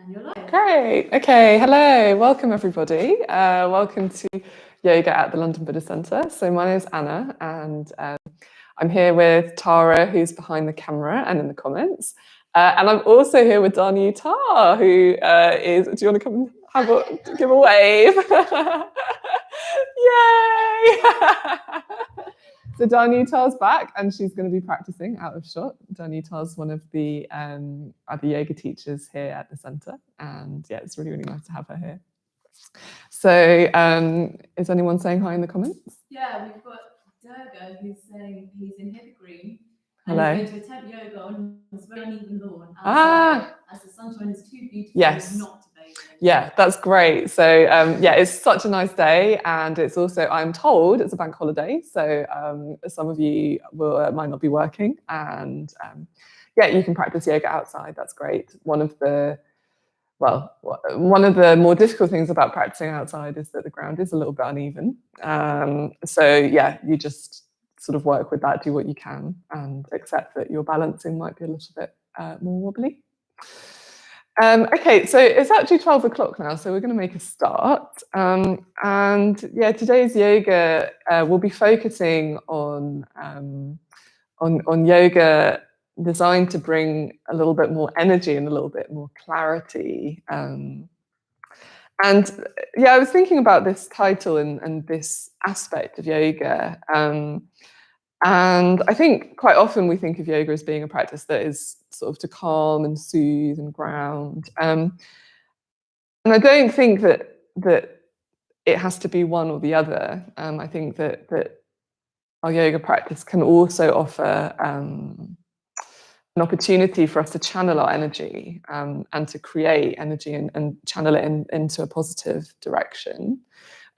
And you're live. Great. Okay. Hello. Welcome, everybody. Welcome to Yoga at the London Buddhist Centre. So my name is Anna, and I'm here with Tara, who's behind the camera and in the comments. And I'm also here with Dani Tar, who is. Do you want to come and give a wave? Yay! So Dani Tar's back, and she's going to be practicing out of shot. Dani Tar's one of the other yoga teachers here at the centre, and yeah, it's really, really nice to have her here. So, is anyone saying hi in the comments? Yeah, we've got Durga who's saying he's in Hippocrene. Hello. He's going to attempt yoga on this very uneven lawn outside, as the sunshine is too beautiful yes. not to bathe in. Yeah, that's great. So yeah, it's such a nice day, and it's also, I'm told, it's a bank holiday, so some of you might not be working, and yeah, you can practice yoga outside. That's great. One of the more difficult things about practicing outside is that the ground is a little bit uneven. So yeah, you just sort of work with that, do what you can, and accept that your balancing might be a little bit more wobbly. Okay, so it's actually 12 o'clock now, so we're going to make a start. And yeah, today's yoga will be focusing on yoga designed to bring a little bit more energy and a little bit more clarity. And yeah, I was thinking about this title and this aspect of yoga. And I think quite often we think of yoga as being a practice that is sort of to calm and soothe and ground. And I don't think that it has to be one or the other. I think that our yoga practice can also offer an opportunity for us to channel our energy and to create energy and channel it into a positive direction.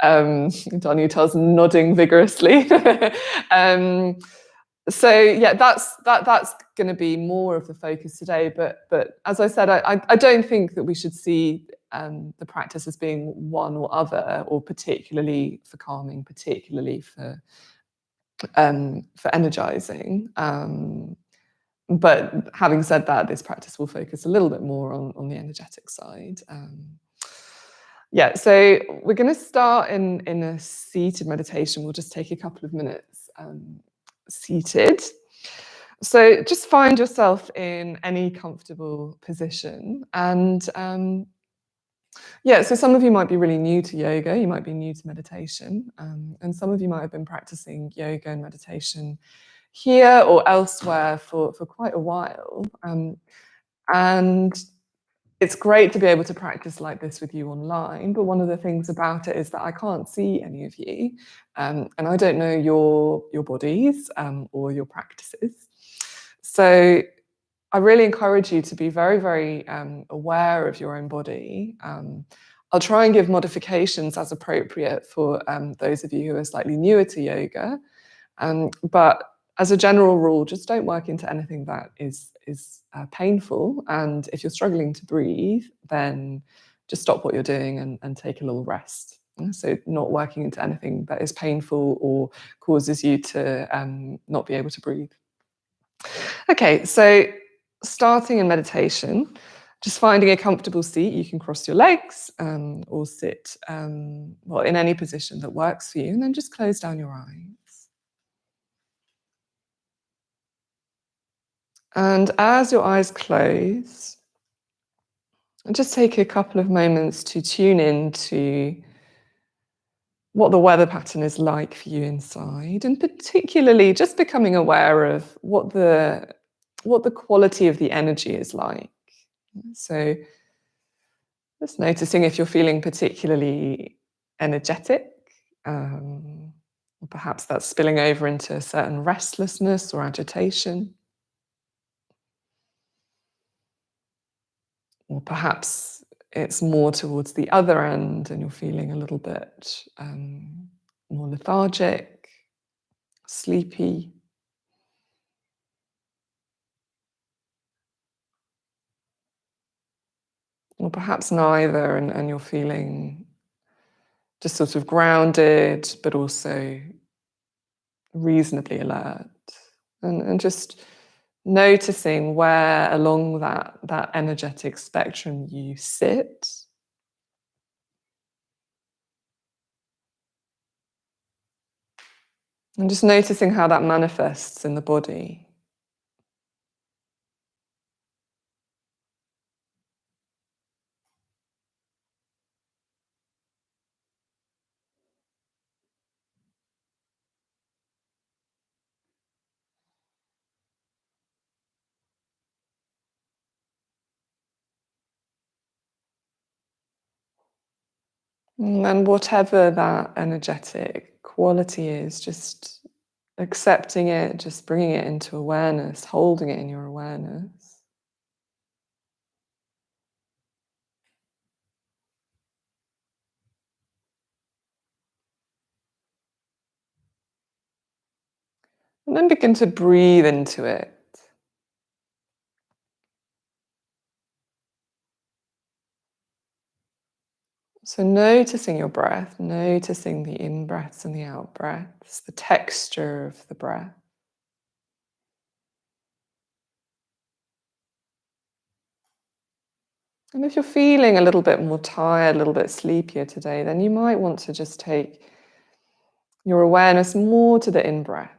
Dani Tar's nodding vigorously. So yeah, that's going to be more of the focus today. But as I said, I don't think that we should see the practice as being one or other, or particularly for calming, particularly for energizing. But having said that, this practice will focus a little bit more on the energetic side. Yeah, so we're going to start in a seated meditation. We'll just take a couple of minutes seated. So just find yourself in any comfortable position. And yeah, so some of you might be really new to yoga, you might be new to meditation, and some of you might have been practicing yoga and meditation here or elsewhere for quite a while. And it's great to be able to practice like this with you online, but one of the things about it is that I can't see any of you, and I don't know your bodies or your practices. So I really encourage you to be very, very aware of your own body. I'll try and give modifications as appropriate for those of you who are slightly newer to yoga, but as a general rule, just don't work into anything that is painful. And if you're struggling to breathe, then just stop what you're doing and take a little rest. So not working into anything that is painful or causes you to not be able to breathe. Okay, so starting in meditation, just finding a comfortable seat. You can cross your legs or sit in any position that works for you, and then just close down your eyes. And as your eyes close, just take a couple of moments to tune in to what the weather pattern is like for you inside, and particularly just becoming aware of what the quality of the energy is like. So just noticing if you're feeling particularly energetic, or perhaps that's spilling over into a certain restlessness or agitation. Or perhaps it's more towards the other end and you're feeling a little bit more lethargic, sleepy. Or perhaps neither, and you're feeling just sort of grounded, but also reasonably alert. And just noticing where along that energetic spectrum you sit. And just noticing how that manifests in the body. And whatever that energetic quality is, just accepting it, just bringing it into awareness, holding it in your awareness. And then begin to breathe into it. So noticing your breath, noticing the in-breaths and the out-breaths, the texture of the breath. And if you're feeling a little bit more tired, a little bit sleepier today, then you might want to just take your awareness more to the in-breath.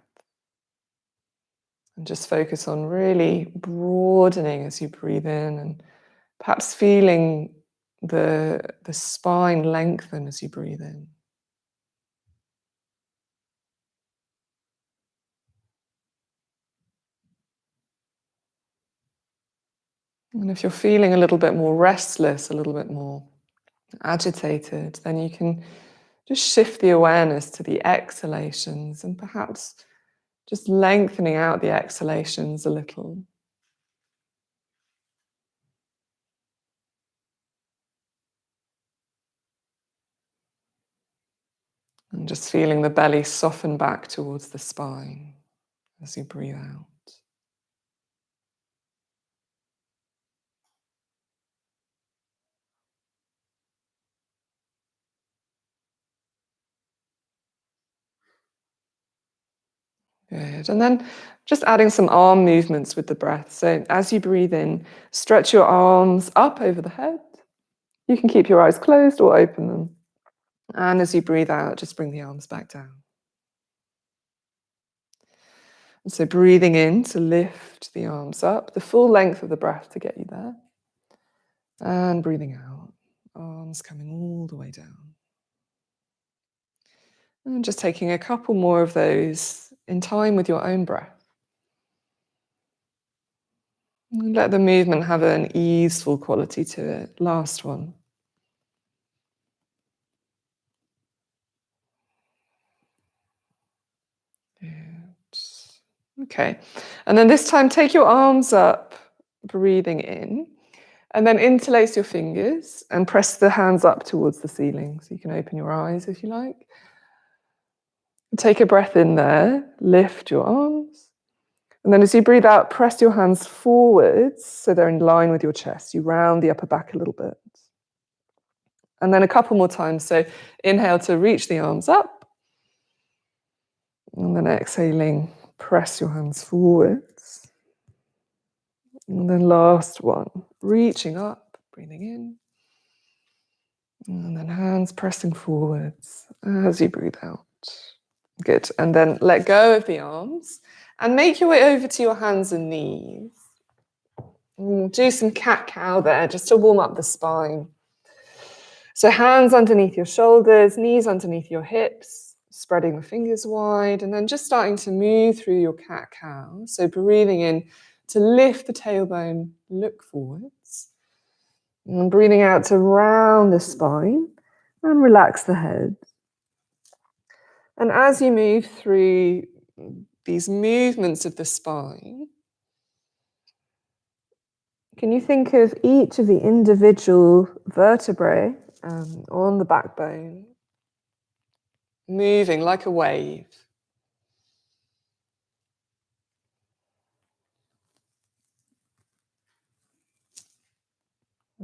And just focus on really broadening as you breathe in, and perhaps feeling the spine lengthen as you breathe in. And if you're feeling a little bit more restless, a little bit more agitated, then you can just shift the awareness to the exhalations and perhaps just lengthening out the exhalations a little. And just feeling the belly soften back towards the spine as you breathe out. Good. And then just adding some arm movements with the breath. So as you breathe in, stretch your arms up over the head. You can keep your eyes closed or open them. And as you breathe out, just bring the arms back down. And so breathing in to lift the arms up, the full length of the breath to get you there. And breathing out, arms coming all the way down. And just taking a couple more of those in time with your own breath. And let the movement have an easeful quality to it. Last one. Good. Okay. And then this time, take your arms up, breathing in, and then interlace your fingers and press the hands up towards the ceiling. So you can open your eyes if you like. Take a breath in there, lift your arms. And then as you breathe out, press your hands forwards so they're in line with your chest. You round the upper back a little bit. And then a couple more times. So inhale to reach the arms up. And then exhaling, press your hands forwards. And then last one, reaching up, breathing in. And then hands pressing forwards as you breathe out. Good. And then let go of the arms and make your way over to your hands and knees. Do some cat-cow there just to warm up the spine. So hands underneath your shoulders, knees underneath your hips, spreading the fingers wide, and then just starting to move through your cat-cow. So breathing in to lift the tailbone, look forwards. And breathing out to round the spine and relax the head. And as you move through these movements of the spine, can you think of each of the individual vertebrae on the backbone moving like a wave?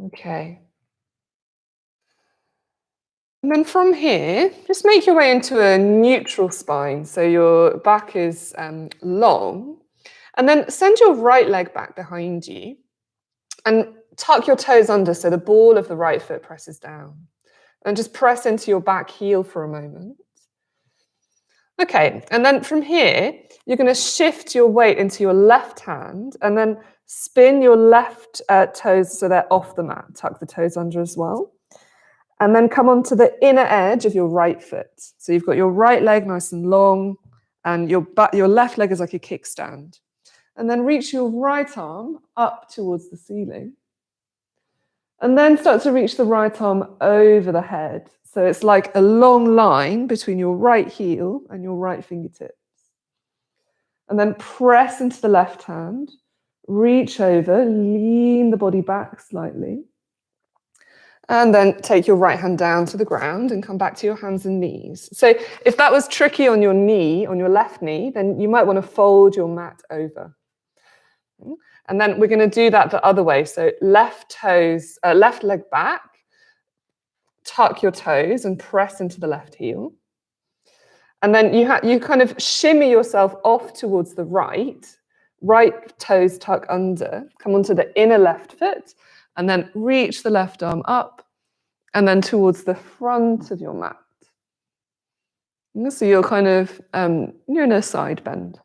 Okay. And then from here, just make your way into a neutral spine. So your back is long. And then send your right leg back behind you and tuck your toes under so the ball of the right foot presses down. And just press into your back heel for a moment. Okay, and then from here, you're going to shift your weight into your left hand and then spin your left toes so they're off the mat. Tuck the toes under as well. And then come onto the inner edge of your right foot. So you've got your right leg nice and long, and your left leg is like a kickstand. And then reach your right arm up towards the ceiling. And then start to reach the right arm over the head. So it's like a long line between your right heel and your right fingertips. And then press into the left hand, reach over, lean the body back slightly. And then take your right hand down to the ground and come back to your hands and knees. So if that was tricky on your knee, on your left knee, then you might want to fold your mat over. And then we're going to do that the other way. So left leg back, tuck your toes and press into the left heel. And then you kind of shimmy yourself off towards the right toes tuck under, come onto the inner left foot, and then reach the left arm up and then towards the front of your mat. So you're kind of, you're in a side bend.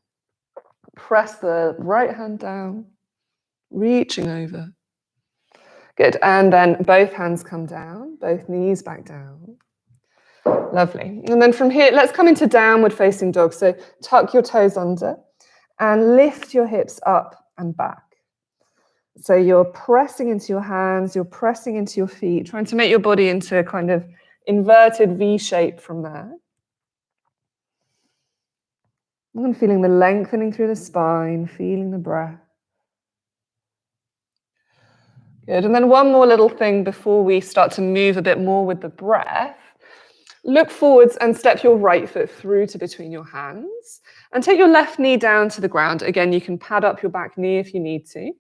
Press the right hand down, reaching over. Good, and then both hands come down, both knees back down. Lovely. And then from here, let's come into downward facing dog. So tuck your toes under and lift your hips up and back. So you're pressing into your hands, you're pressing into your feet, trying to make your body into a kind of inverted V shape from there. And feeling the lengthening through the spine, feeling the breath. Good. And then one more little thing before we start to move a bit more with the breath. Look forwards and step your right foot through to between your hands and take your left knee down to the ground. Again, you can pad up your back knee if you need to.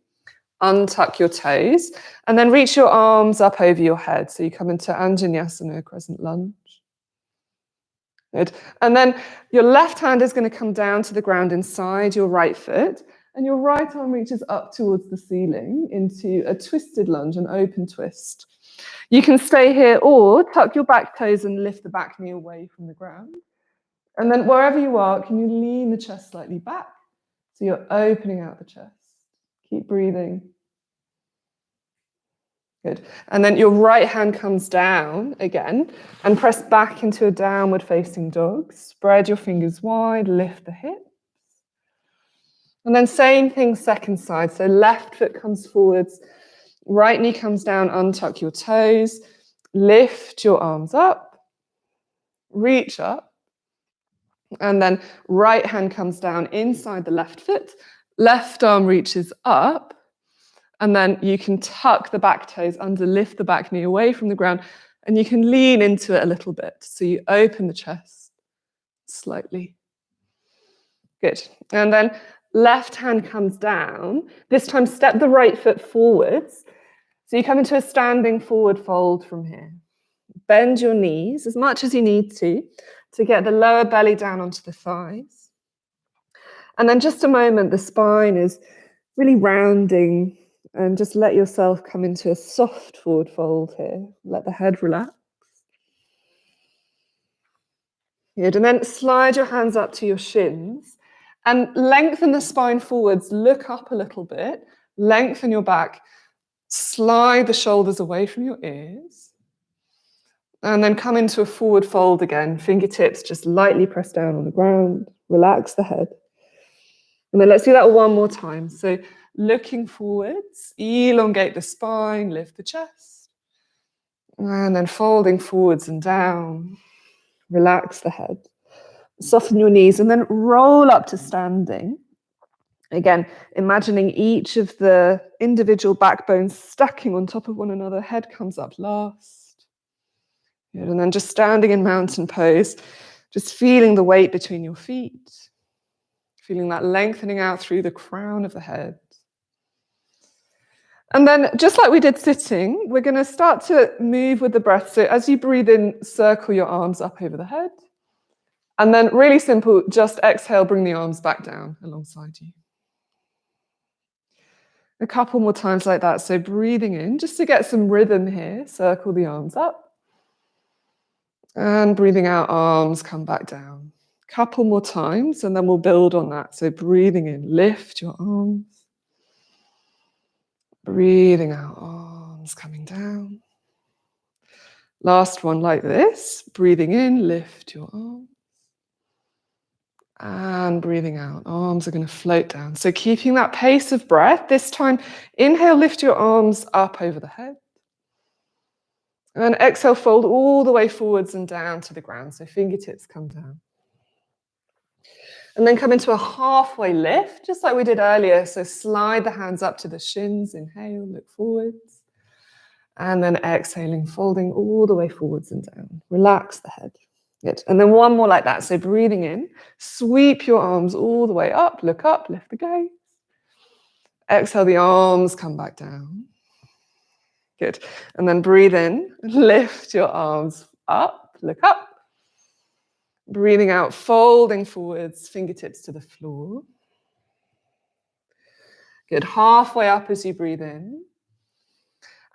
Untuck your toes and then reach your arms up over your head. So you come into Anjaneyasana, crescent lunge. Good. And then your left hand is going to come down to the ground inside your right foot and your right arm reaches up towards the ceiling into a twisted lunge, an open twist. You can stay here or tuck your back toes and lift the back knee away from the ground. And then wherever you are, can you lean the chest slightly back? So you're opening out the chest. Keep breathing. Good. And then your right hand comes down again and press back into a downward facing dog. Spread your fingers wide, lift the hips. And then same thing, second side. So left foot comes forwards, right knee comes down, untuck your toes, lift your arms up, reach up. And then right hand comes down inside the left foot, left arm reaches up. And then you can tuck the back toes under, lift the back knee away from the ground, and you can lean into it a little bit. So you open the chest slightly. Good. And then left hand comes down. This time step the right foot forwards. So you come into a standing forward fold from here. Bend your knees as much as you need to get the lower belly down onto the thighs. And then just a moment, the spine is really rounding. And just let yourself come into a soft forward fold here. Let the head relax. Good. And then slide your hands up to your shins and lengthen the spine forwards. Look up a little bit. Lengthen your back. Slide the shoulders away from your ears. And then come into a forward fold again. Fingertips just lightly press down on the ground. Relax the head. And then let's do that one more time. So looking forwards, elongate the spine, lift the chest. And then folding forwards and down. Relax the head. Soften your knees and then roll up to standing. Again, imagining each of the individual backbones stacking on top of one another. Head comes up last. Good. And then just standing in mountain pose, just feeling the weight between your feet. Feeling that lengthening out through the crown of the head. And then, just like we did sitting, we're going to start to move with the breath. So as you breathe in, circle your arms up over the head. And then, really simple, just exhale, bring the arms back down alongside you. A couple more times like that. So breathing in, just to get some rhythm here, circle the arms up. And breathing out, arms come back down. Couple more times, and then we'll build on that. So breathing in, lift your arms. Breathing out, arms coming down. Last one like this. Breathing in, lift your arms. And breathing out, arms are going to float down. So keeping that pace of breath. This time, inhale, lift your arms up over the head. And exhale, fold all the way forwards and down to the ground. So fingertips come down. And then come into a halfway lift, just like we did earlier. So slide the hands up to the shins. Inhale, look forwards. And then exhaling, folding all the way forwards and down. Relax the head. Good. And then one more like that. So breathing in, sweep your arms all the way up, look up, lift the gaze. Exhale, the arms come back down. Good. And then breathe in, lift your arms up, look up. Breathing out, folding forwards, fingertips to the floor. Good. Halfway up as you breathe in.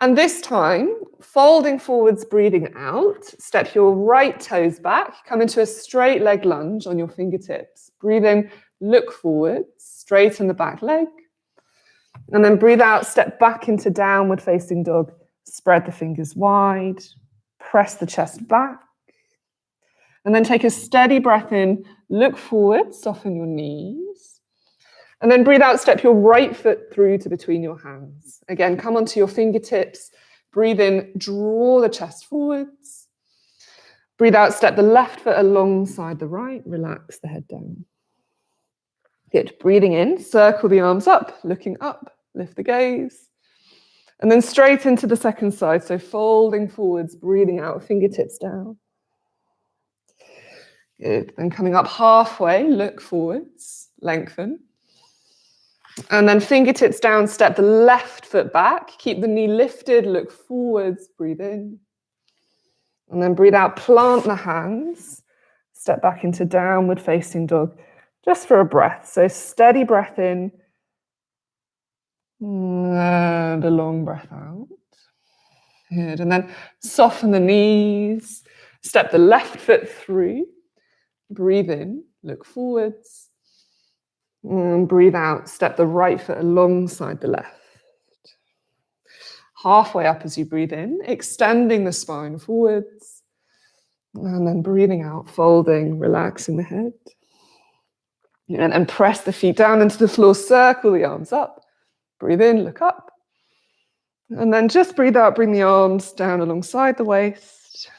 And this time, folding forwards, breathing out, step your right toes back, come into a straight leg lunge on your fingertips. Breathe in, look forwards, straighten the back leg. And then breathe out, step back into downward facing dog, spread the fingers wide, press the chest back. And then take a steady breath in, look forward, soften your knees. And then breathe out, step your right foot through to between your hands. Again, come onto your fingertips. Breathe in, draw the chest forwards. Breathe out, step the left foot alongside the right. Relax the head down. Good. Breathing in, circle the arms up, looking up, lift the gaze. And then straight into the second side. So folding forwards, breathing out, fingertips down. Good. Then coming up halfway, look forwards, lengthen. And then fingertips down, step the left foot back. Keep the knee lifted, look forwards, breathe in. And then breathe out, plant the hands. Step back into downward facing dog, just for a breath. So steady breath in. And a long breath out. Good. And then soften the knees. Step the left foot through. Breathe in, look forwards. And breathe out, step the right foot alongside the left. Halfway up as you breathe in, extending the spine forwards. And then breathing out, folding, relaxing the head. And then press the feet down into the floor, circle the arms up. Breathe in, look up. And then just breathe out, bring the arms down alongside the waist.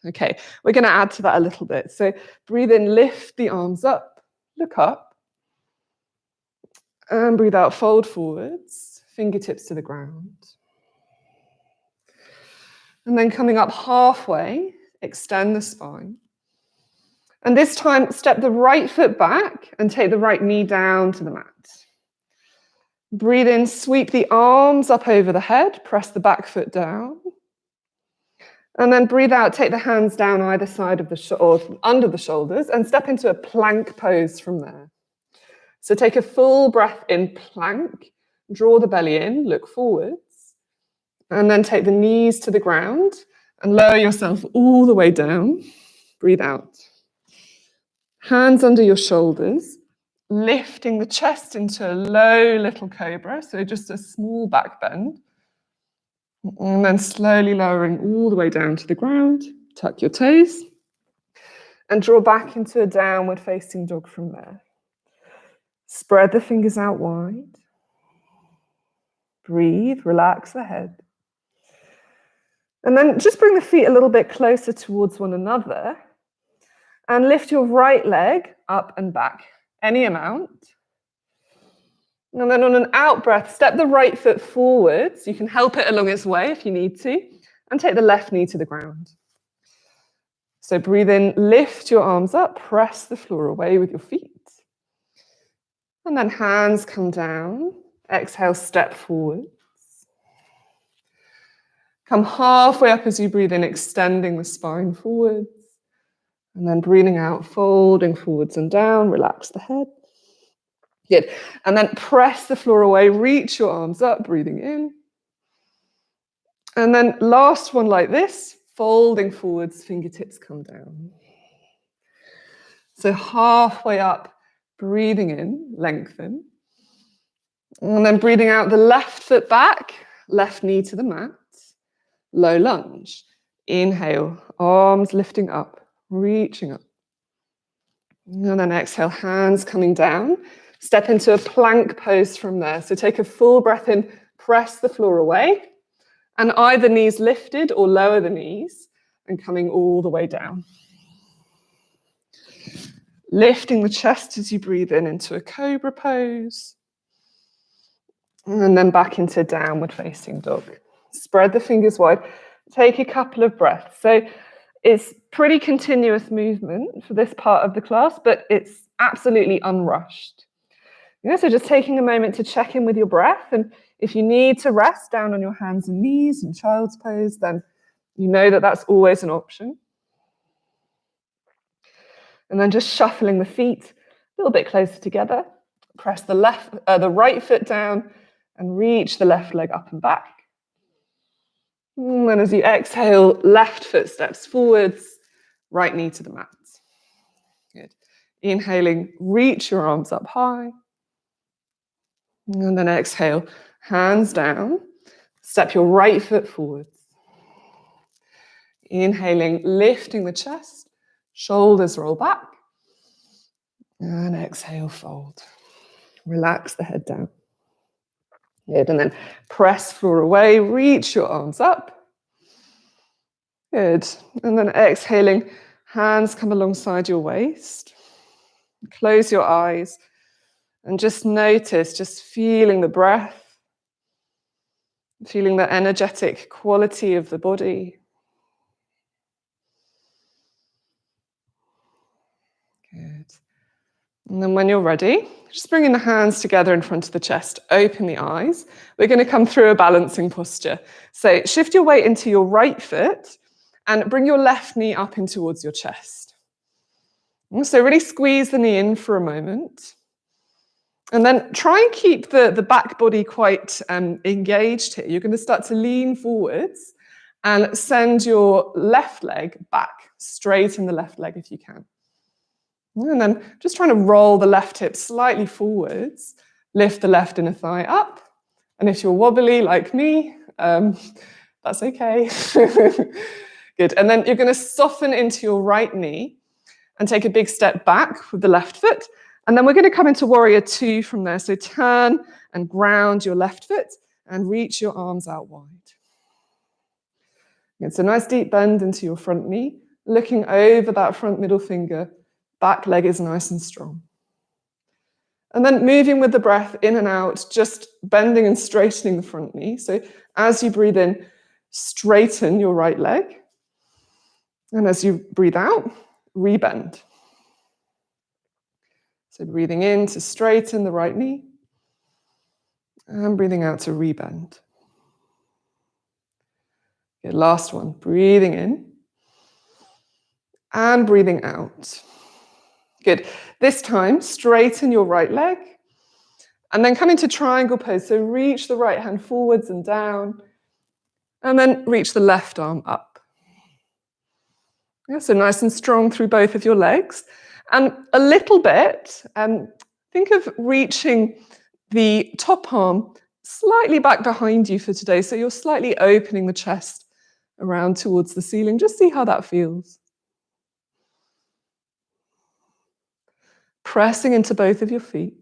Okay, we're going to add to that a little bit. So breathe in, lift the arms up, look up. And breathe out, fold forwards, fingertips to the ground. And then coming up halfway, extend the spine. And this time, step the right foot back and take the right knee down to the mat. Breathe in, sweep the arms up over the head, press the back foot down. And then breathe out, take the hands down either side of the or under the shoulders and step into a plank pose from there. So take a full breath in plank, draw the belly in, look forwards, and then take the knees to the ground and lower yourself all the way down. Breathe out. Hands under your shoulders, lifting the chest into a low little cobra, so just a small back bend. And then slowly lowering all the way down to the ground. Tuck your toes and draw back into a downward facing dog from there. Spread the fingers out wide. Breathe, relax the head. And then just bring the feet a little bit closer towards one another and lift your right leg up and back, any amount. And then on an out breath, step the right foot forwards. You can help it along its way if you need to, and take the left knee to the ground. So breathe in, lift your arms up, press the floor away with your feet. And then hands come down. Exhale, step forwards. Come halfway up as you breathe in, extending the spine forwards. And then breathing out, folding forwards and down, relax the head. Good. And then press the floor away, reach your arms up, breathing in. And then last one like this, folding forwards, fingertips come down. So halfway up, breathing in, lengthen. And then breathing out, the left foot back, left knee to the mat, low lunge. Inhale, arms lifting up, reaching up. And then exhale, hands coming down. Step into a plank pose from there. So take a full breath in, press the floor away, and either knees lifted or lower the knees and coming all the way down. Lifting the chest as you breathe in into a cobra pose. And then back into downward facing dog. Spread the fingers wide. Take a couple of breaths. So it's pretty continuous movement for this part of the class, but it's absolutely unrushed. So just taking a moment to check in with your breath, and if you need to rest down on your hands and knees in child's pose, then you know that that's always an option. And then just shuffling the feet a little bit closer together. Press the right foot down and reach the left leg up and back. And then as you exhale, left foot steps forwards, right knee to the mat. Good. Inhaling, reach your arms up high. And then exhale, hands down, step your right foot forwards. Inhaling, lifting the chest, shoulders roll back. And exhale, fold. Relax the head down. Good, and then press floor away, reach your arms up. Good, and then exhaling, hands come alongside your waist. Close your eyes. And just notice, just feeling the breath, feeling the energetic quality of the body. Good. And then when you're ready, just bringing the hands together in front of the chest, open the eyes. We're going to come through a balancing posture. So shift your weight into your right foot and bring your left knee up in towards your chest. So really squeeze the knee in for a moment. And then try and keep the back body quite engaged here. You're going to start to lean forwards and send your left leg back, straighten the left leg if you can. And then just trying to roll the left hip slightly forwards, lift the left inner thigh up. And if you're wobbly like me, that's okay. Good. And then you're going to soften into your right knee and take a big step back with the left foot. And then we're going to come into warrior two from there. So turn and ground your left foot and reach your arms out wide. It's a nice deep bend into your front knee, looking over that front middle finger. Back leg is nice and strong. And then moving with the breath in and out, just bending and straightening the front knee. So as you breathe in, straighten your right leg. And as you breathe out, rebend. So breathing in to straighten the right knee. And breathing out to rebend. Good, last one. Breathing in. And breathing out. Good. This time, straighten your right leg. And then come into triangle pose. So reach the right hand forwards and down. And then reach the left arm up. Yeah, so nice and strong through both of your legs. And a little bit, think of reaching the top arm slightly back behind you for today. So you're slightly opening the chest around towards the ceiling. Just see how that feels. Pressing into both of your feet.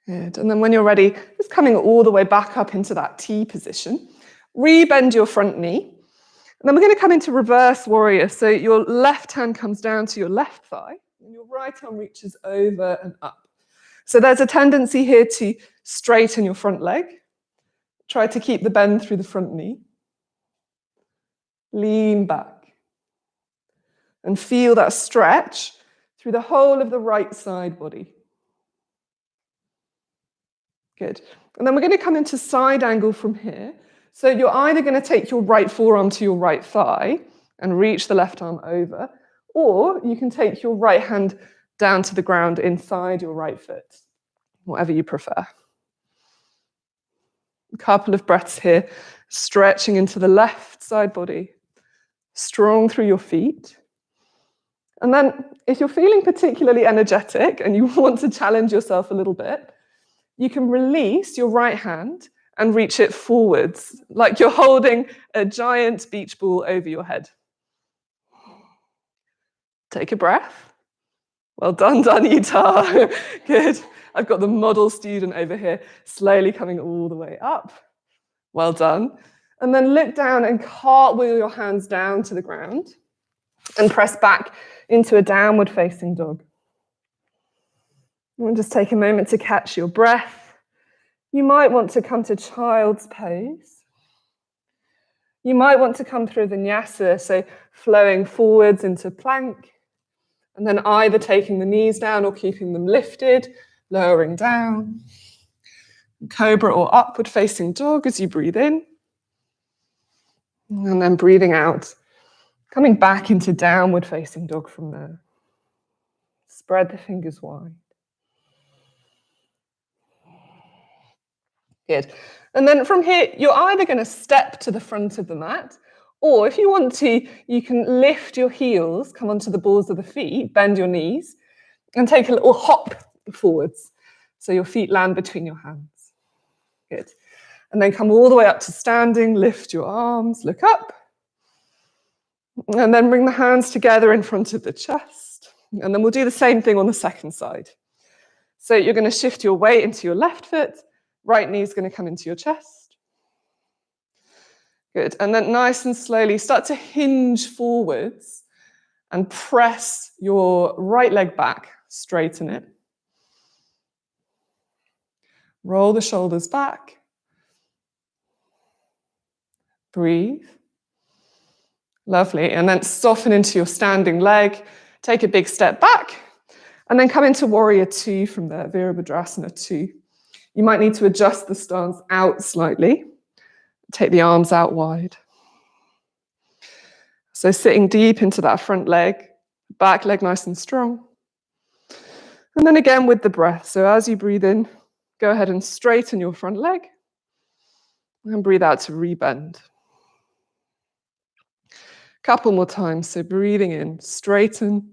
Good. And then when you're ready, just coming all the way back up into that T position. Rebend your front knee. And then we're going to come into reverse warrior. So your left hand comes down to your left thigh, and your right arm reaches over and up. So there's a tendency here to straighten your front leg. Try to keep the bend through the front knee. Lean back. And feel that stretch through the whole of the right side body. Good. And then we're going to come into side angle from here. So you're either going to take your right forearm to your right thigh and reach the left arm over, or you can take your right hand down to the ground inside your right foot, whatever you prefer. A couple of breaths here, stretching into the left side body, strong through your feet. And then if you're feeling particularly energetic and you want to challenge yourself a little bit, you can release your right hand and reach it forwards, like you're holding a giant beach ball over your head. Take a breath. Well done, Danita. Good. I've got the model student over here, slowly coming all the way up. Well done. And then look down and cartwheel your hands down to the ground and press back into a downward facing dog. And just take a moment to catch your breath. You might want to come to child's pose. You might want to come through vinyasa, so flowing forwards into plank, and then either taking the knees down or keeping them lifted, lowering down. Cobra or upward facing dog as you breathe in. And then breathing out, coming back into downward facing dog from there. Spread the fingers wide. Good. And then from here, you're either going to step to the front of the mat, or if you want to, you can lift your heels, come onto the balls of the feet, bend your knees, and take a little hop forwards. So your feet land between your hands. Good. And then come all the way up to standing, lift your arms, look up. And then bring the hands together in front of the chest. And then we'll do the same thing on the second side. So you're going to shift your weight into your left foot, right knee is going to come into your chest. Good. And then nice and slowly start to hinge forwards and press your right leg back, straighten it. Roll the shoulders back. Breathe. Lovely. And then soften into your standing leg. Take a big step back. And then come into Warrior Two from there, Virabhadrasana 2. You might need to adjust the stance out slightly. Take the arms out wide. So sitting deep into that front leg, back leg nice and strong. And then again with the breath. So as you breathe in, go ahead and straighten your front leg. And breathe out to rebend. Couple more times. So breathing in, straighten.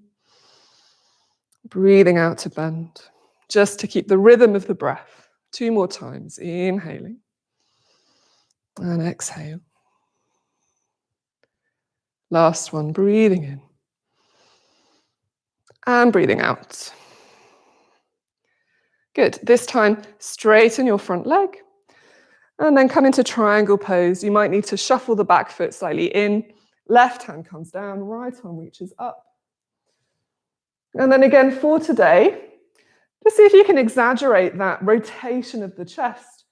Breathing out to bend. Just to keep the rhythm of the breath. 2 more times. Inhaling. And exhale. Last one. Breathing in. And breathing out. Good. This time, straighten your front leg. And then come into triangle pose. You might need to shuffle the back foot slightly in. Left hand comes down, right arm reaches up. And then again for today, just see if you can exaggerate that rotation of the chest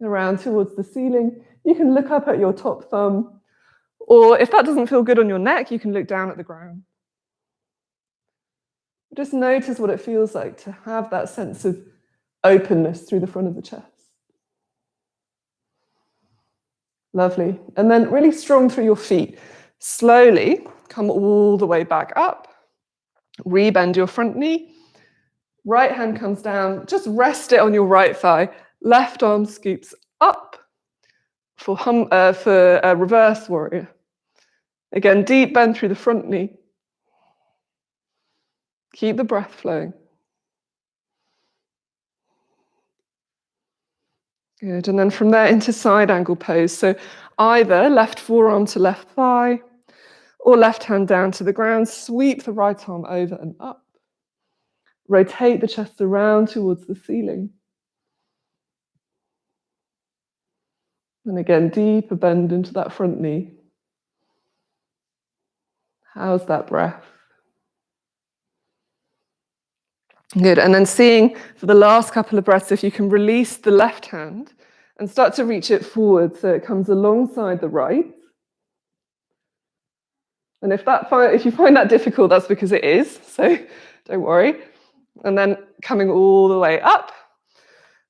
around towards the ceiling. You can look up at your top thumb, or if that doesn't feel good on your neck, you can look down at the ground. Just notice what it feels like to have that sense of openness through the front of the chest. Lovely. And then really strong through your feet. Slowly come all the way back up. Rebend your front knee. Right hand comes down. Just rest it on your right thigh. Left arm scoops up for a reverse warrior. Again, deep bend through the front knee. Keep the breath flowing. Good. And then from there into side angle pose. So either left forearm to left thigh or left hand down to the ground. Sweep the right arm over and up. Rotate the chest around towards the ceiling. And again, deeper bend into that front knee. How's that breath? Good. And then seeing for the last couple of breaths, if you can release the left hand and start to reach it forward so it comes alongside the right. And if you find that difficult, that's because it is, so don't worry. And then coming all the way up.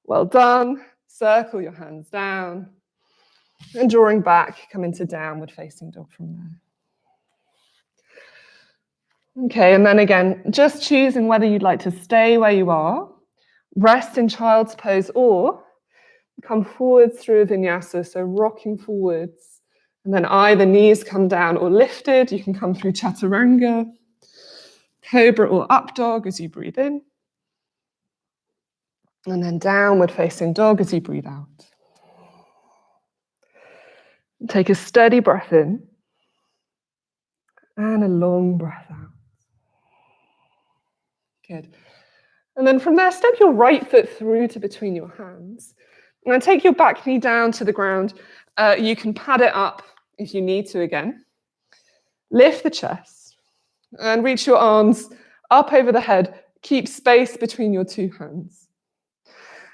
Well done. Circle your hands down. And drawing back, come into downward facing dog from there. Okay, and then again, just choosing whether you'd like to stay where you are, rest in child's pose, or come forwards through a vinyasa, so rocking forwards. And then either knees come down or lifted. You can come through chaturanga, cobra or up dog as you breathe in. And then downward facing dog as you breathe out. Take a steady breath in and a long breath out. Good. And then from there, step your right foot through to between your hands. And then take your back knee down to the ground. You can pad it up if you need to again. Lift the chest and reach your arms up over the head. Keep space between your two hands.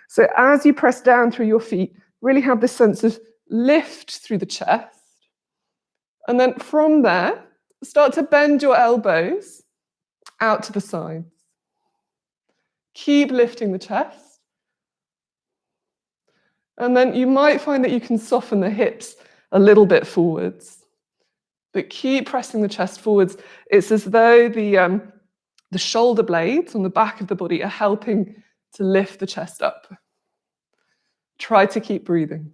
So as you press down through your feet, really have this sense of lift through the chest. And then from there, start to bend your elbows out to the sides. Keep lifting the chest. And then you might find that you can soften the hips a little bit forwards. But keep pressing the chest forwards. It's as though the shoulder blades on the back of the body are helping to lift the chest up. Try to keep breathing.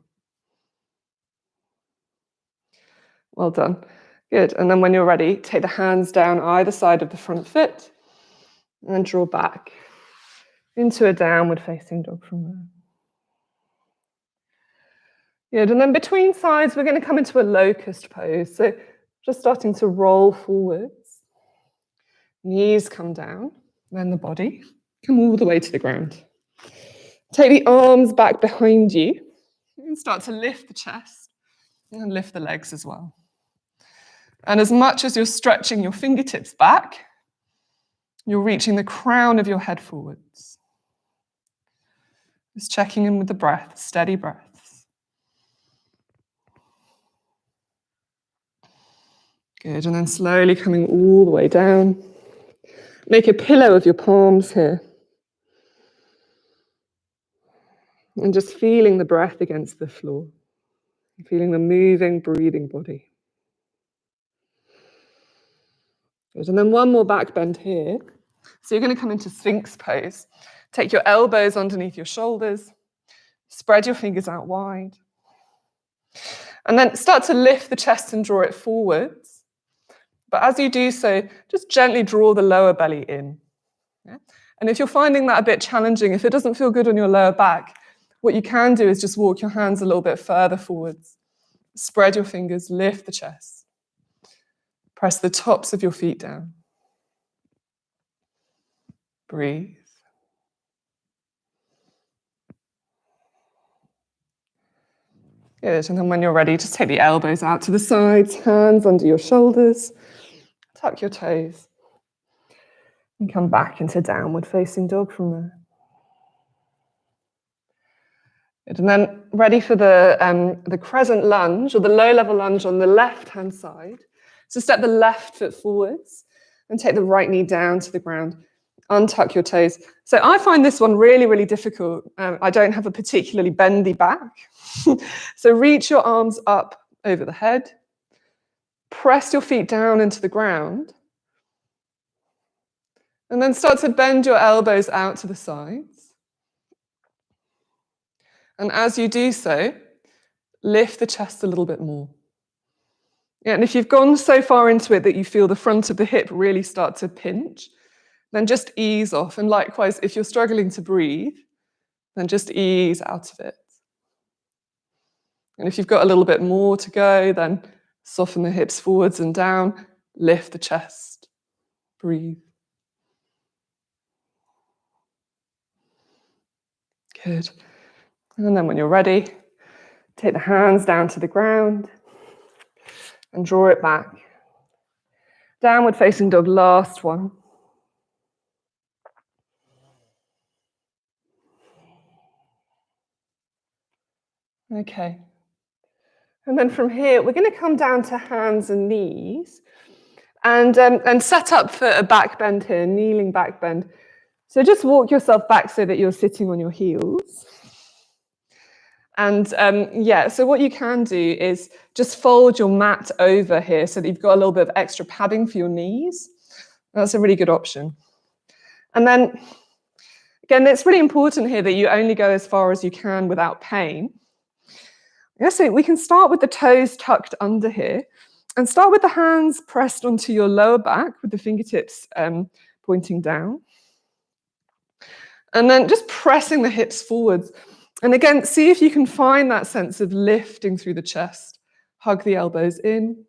Well done. Good. And then when you're ready, take the hands down either side of the front foot and draw back into a downward facing dog from there. Good. And then between sides, we're going to come into a locust pose. So just starting to roll forwards. Knees come down, then the body. Come all the way to the ground. Take the arms back behind you and start to lift the chest and lift the legs as well. And as much as you're stretching your fingertips back, you're reaching the crown of your head forwards. Just checking in with the breath, steady breaths. Good, and then slowly coming all the way down. Make a pillow of your palms here. And just feeling the breath against the floor. Feeling the moving, breathing body. Good, and then one more back bend here. So you're going to come into Sphinx pose. Take your elbows underneath your shoulders. Spread your fingers out wide. And then start to lift the chest and draw it forwards. But as you do so, just gently draw the lower belly in. Yeah? And if you're finding that a bit challenging, if it doesn't feel good on your lower back, what you can do is just walk your hands a little bit further forwards. Spread your fingers, lift the chest. Press the tops of your feet down. Breathe. Good, and then when you're ready, just take the elbows out to the sides, hands under your shoulders, tuck your toes, and come back into downward facing dog from there. Good, and then ready for the crescent lunge, or the low-level lunge on the left-hand side. So step the left foot forwards and take the right knee down to the ground. Untuck your toes. So I find this one really, really difficult. I don't have a particularly bendy back. So reach your arms up over the head. Press your feet down into the ground. And then start to bend your elbows out to the sides. And as you do so, lift the chest a little bit more. Yeah, and if you've gone so far into it that you feel the front of the hip really start to pinch, then just ease off. And likewise, if you're struggling to breathe, then just ease out of it. And if you've got a little bit more to go, then soften the hips forwards and down, lift the chest, breathe. Good. And then when you're ready, take the hands down to the ground and draw it back. Downward facing dog, last one. Okay. And then from here, we're going to come down to hands and knees and set up for a back bend here, kneeling back bend. So just walk yourself back so that you're sitting on your heels. And so what you can do is just fold your mat over here so that you've got a little bit of extra padding for your knees. That's a really good option. And then, again, it's really important here that you only go as far as you can without pain. Yeah, so we can start with the toes tucked under here and start with the hands pressed onto your lower back with the fingertips pointing down. And then just pressing the hips forwards. And again, see if you can find that sense of lifting through the chest. Hug the elbows in.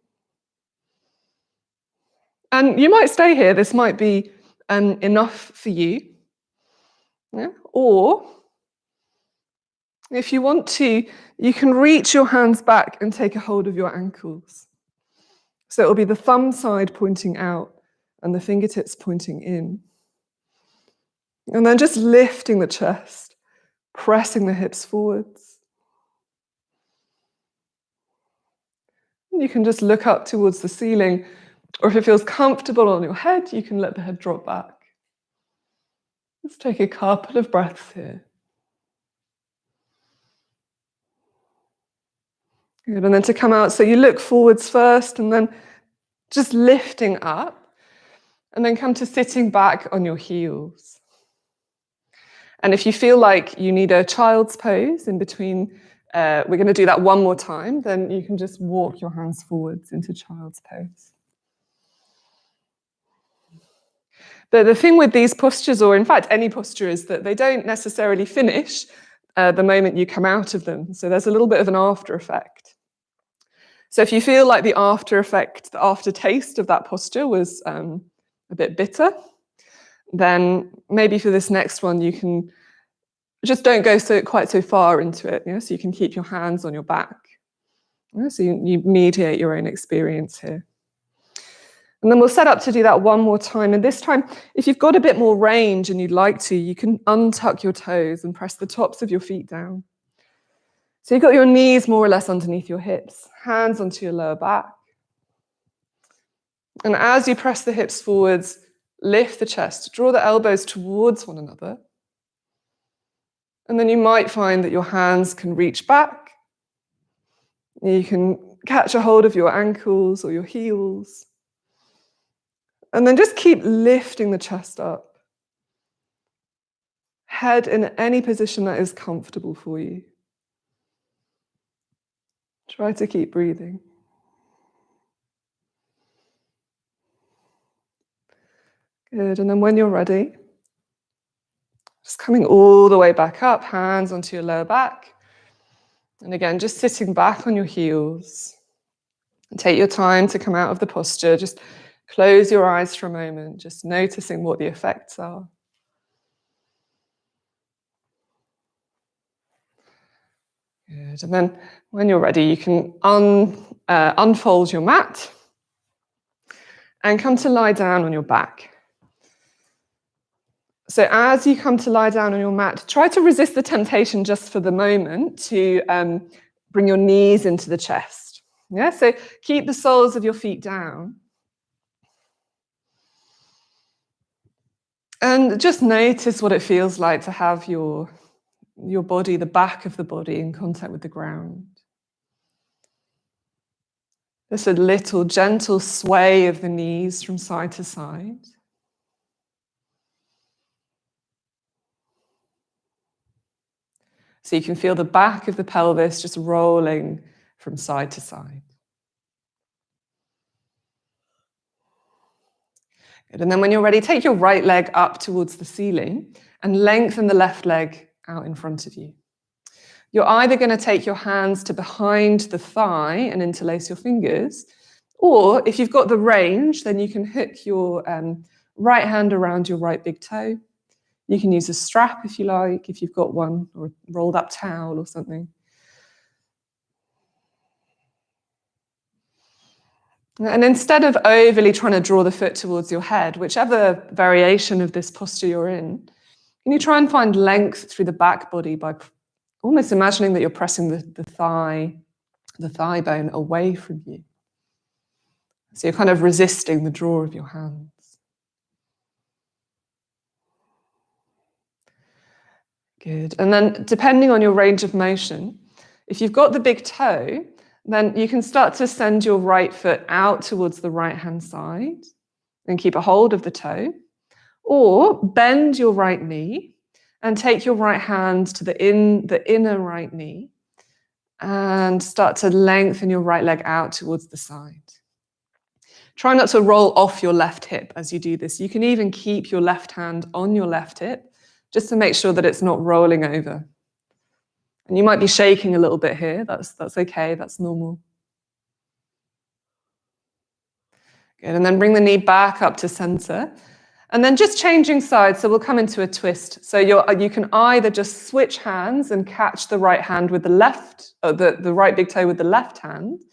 And you might stay here. This might be enough for you. Yeah? Or if you want to, you can reach your hands back and take a hold of your ankles. So it will be the thumb side pointing out and the fingertips pointing in. And then just lifting the chest, pressing the hips forwards. You can just look up towards the ceiling, or if it feels comfortable on your head, you can let the head drop back. Let's take a couple of breaths here. Good, and then to come out, so you look forwards first, and then just lifting up, and then come to sitting back on your heels. And if you feel like you need a child's pose in between, we're going to do that one more time, then you can just walk your hands forwards into child's pose. But the thing with these postures, or in fact any posture, is that they don't necessarily finish the moment you come out of them. So there's a little bit of an after effect. So if you feel like the after effect, the aftertaste of that posture was a bit bitter, then maybe for this next one you can just don't go quite so far into it. You know? So you can keep your hands on your back. You know? So you mediate your own experience here. And then we'll set up to do that one more time. And this time, if you've got a bit more range and you'd like to, you can untuck your toes and press the tops of your feet down. So you've got your knees more or less underneath your hips, hands onto your lower back. And as you press the hips forwards, lift the chest, draw the elbows towards one another. And then you might find that your hands can reach back. You can catch a hold of your ankles or your heels. And then just keep lifting the chest up. Head in any position that is comfortable for you. Try to keep breathing. Good, and then when you're ready, just coming all the way back up, hands onto your lower back. And again, just sitting back on your heels. And take your time to come out of the posture. Just close your eyes for a moment, just noticing what the effects are. Good, and then when you're ready, you can unfold your mat and come to lie down on your back. So as you come to lie down on your mat, try to resist the temptation just for the moment to bring your knees into the chest. Yeah, so keep the soles of your feet down. And just notice what it feels like to have your body, the back of the body, in contact with the ground. Just a little gentle sway of the knees from side to side. So you can feel the back of the pelvis just rolling from side to side. Good. And then when you're ready, take your right leg up towards the ceiling and lengthen the left leg out in front of you. You're either going to take your hands to behind the thigh and interlace your fingers, or if you've got the range, then you can hook your right hand around your right big toe. You can use a strap if you like, if you've got one, or a rolled up towel or something. And instead of overly trying to draw the foot towards your head, whichever variation of this posture you're in, can you try and find length through the back body by almost imagining that you're pressing the thigh bone away from you. So you're kind of resisting the draw of your hands. Good. And then depending on your range of motion, if you've got the big toe, then you can start to send your right foot out towards the right-hand side. and keep a hold of the toe, or bend your right knee and take your right hand to the inner right knee and start to lengthen your right leg out towards the side. Try not to roll off your left hip as you do this. You can even keep your left hand on your left hip just to make sure that it's not rolling over. And you might be shaking a little bit here. That's okay, that's normal. Good, and then bring the knee back up to center. And then just changing sides, so we'll come into a twist. So you can either just switch hands and catch the right hand with the left, or the right big toe with the left hand,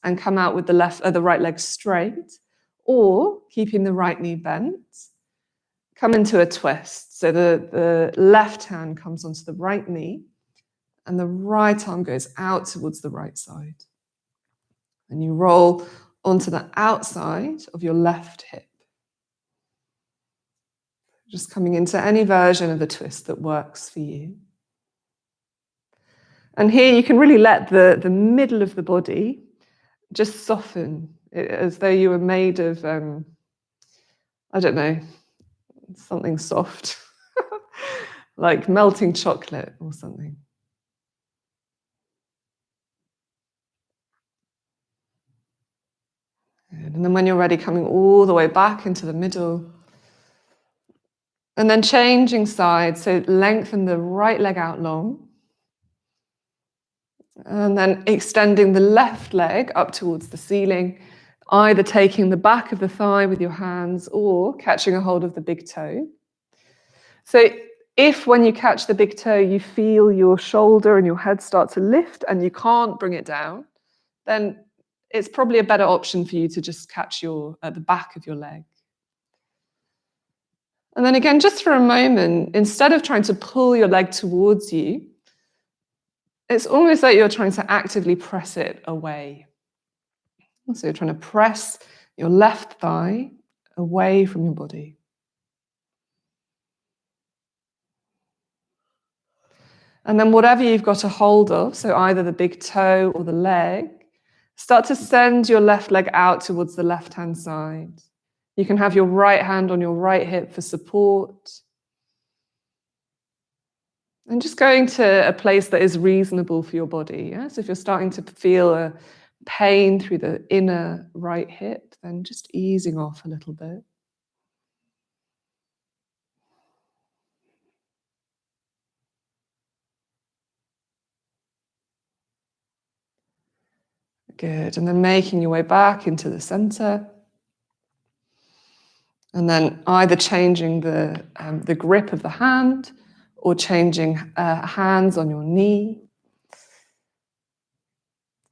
and come out with the right leg straight, or keeping the right knee bent, come into a twist. So the left hand comes onto the right knee, and the right arm goes out towards the right side. And you roll onto the outside of your left hip. Just coming into any version of the twist that works for you. And here you can really let the middle of the body just soften, as though you were made of, I don't know, something soft, like melting chocolate or something. Good. And then when you're ready, coming all the way back into the middle. And then changing sides, so lengthen the right leg out long. And then extending the left leg up towards the ceiling, either taking the back of the thigh with your hands or catching a hold of the big toe. So if when you catch the big toe, you feel your shoulder and your head start to lift and you can't bring it down, then it's probably a better option for you to just catch the back of your leg. And then again, just for a moment, instead of trying to pull your leg towards you, it's almost like you're trying to actively press it away. So you're trying to press your left thigh away from your body. And then whatever you've got a hold of, so either the big toe or the leg, start to send your left leg out towards the left-hand side. You can have your right hand on your right hip for support. And just going to a place that is reasonable for your body. Yeah? So if you're starting to feel a pain through the inner right hip, then just easing off a little bit. Good. And then making your way back into the center. And then either changing the grip of the hand or changing hands on your knee.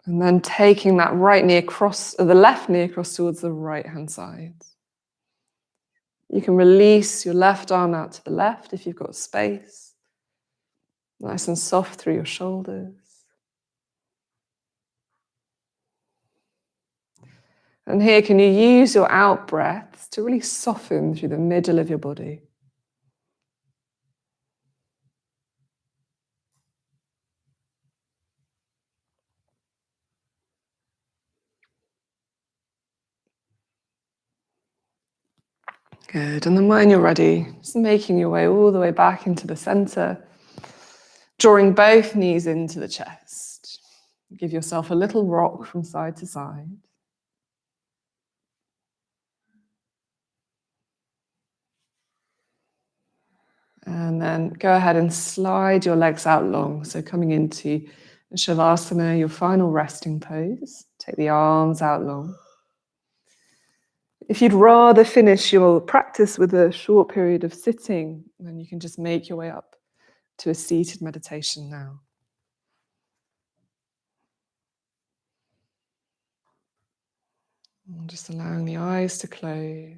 And then taking that right knee across, or the left knee across towards the right-hand side. You can release your left arm out to the left if you've got space. Nice and soft through your shoulders. And here, can you use your out breaths to really soften through the middle of your body? Good. And then when you're ready, just making your way all the way back into the center, drawing both knees into the chest. Give yourself a little rock from side to side. And then go ahead and slide your legs out long. So coming into Shavasana, your final resting pose. Take the arms out long. If you'd rather finish your practice with a short period of sitting, then you can just make your way up to a seated meditation now. And just allowing the eyes to close.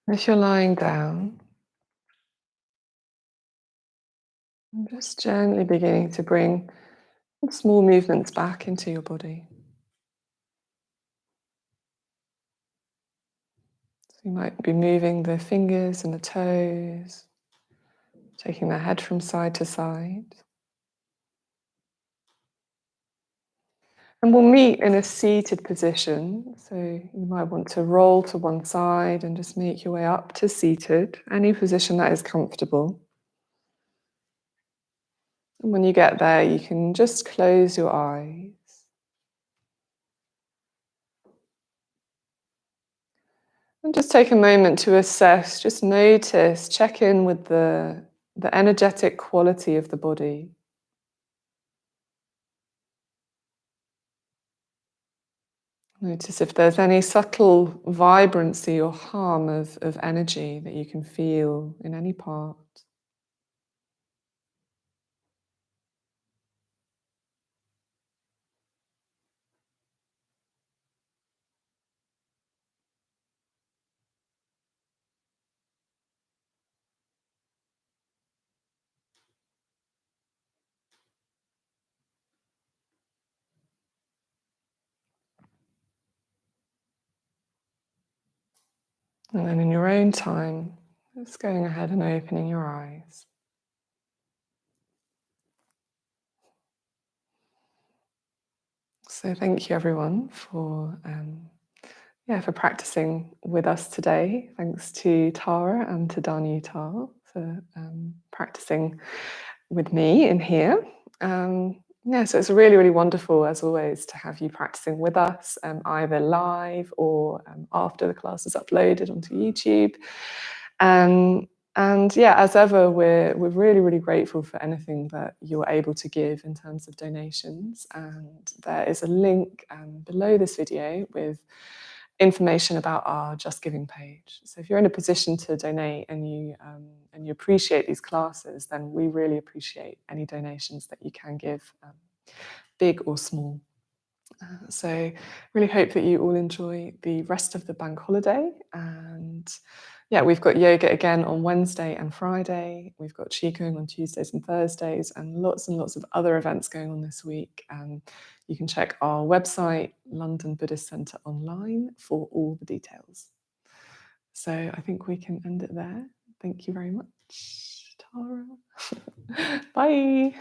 If you're lying down, I'm just gently beginning to bring small movements back into your body. So you might be moving the fingers and the toes, taking the head from side to side. And we'll meet in a seated position. So you might want to roll to one side and just make your way up to seated, any position that is comfortable. And when you get there, you can just close your eyes. And just take a moment to assess, just notice, check in with the energetic quality of the body. Notice if there's any subtle vibrancy or hum of energy that you can feel in any part. And then in your own time, just going ahead and opening your eyes. So thank you everyone for practicing with us today. Thanks to Tara and to Danutar for practicing with me in here. So it's really, really wonderful, as always, to have you practicing with us, either live or after the class is uploaded onto YouTube. And yeah, as ever, we're really, really grateful for anything that you're able to give in terms of donations. And there is a link below this video with information about our Just Giving page. So if you're in a position to donate and you appreciate these classes, then we really appreciate any donations that you can give, big or small. So really hope that you all enjoy the rest of the bank holiday. And yeah, we've got yoga again on Wednesday and Friday. We've got Qigong on Tuesdays and Thursdays, and lots of other events going on this week. You can check our website, London Buddhist Centre Online, for all the details. So I think we can end it there. Thank you very much, Tara. Bye.